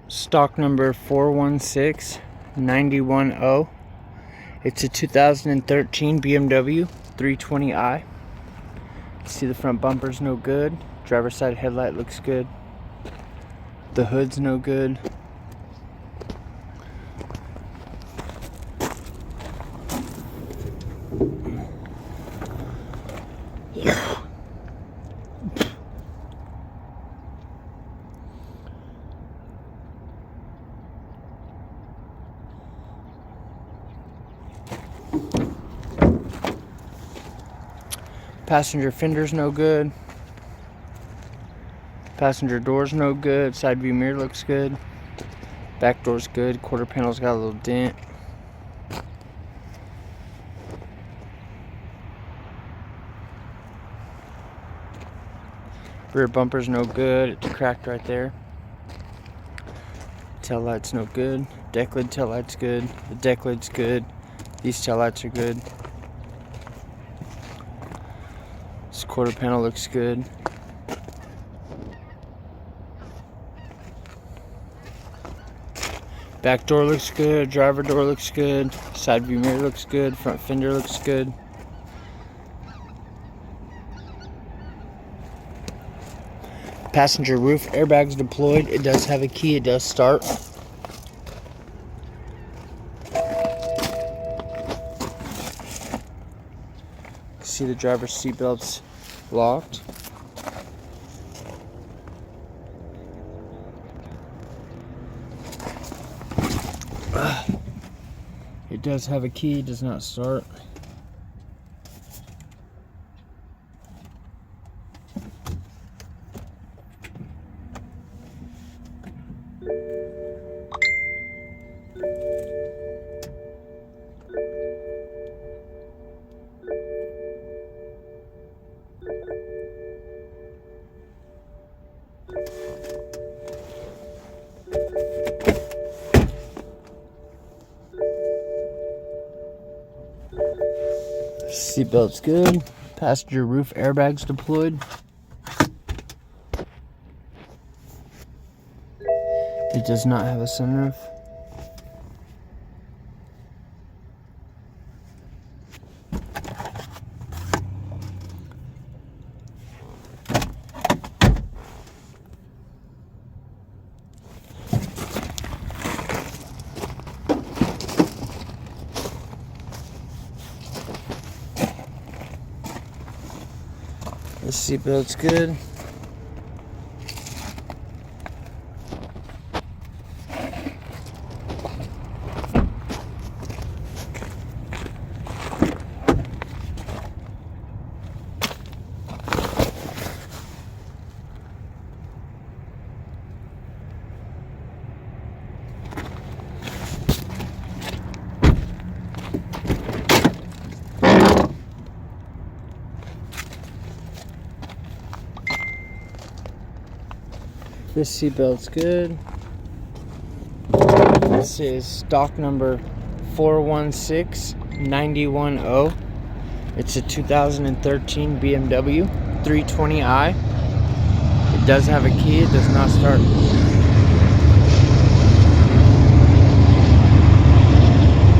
stock number 416910. It's a 2013 BMW 320i. See, the front bumper's no good. Driver's side headlight looks good. The hood's no good. Passenger fender's no good. Passenger door's no good. Side view mirror looks good. Back door's good. Quarter panel's got a little dent. Rear bumper's no good. It's cracked right there. Tail light's no good. DECKLID tail light's good. The DECKLID's good. These tail lights are good. This quarter panel looks good. Back door looks good. Driver door looks good. Side view mirror looks good. Front fender looks good. Passenger roof airbags deployed. It does have a key. It does start. See, the driver's seatbelt's locked. It does have a key. It does not start. Seatbelt's good. Passenger roof airbags deployed. It does not have a sunroof. The seatbelt's good. This seatbelt's good. This is stock number 416910. It's a 2013 BMW 320i. It does have a key. It does not start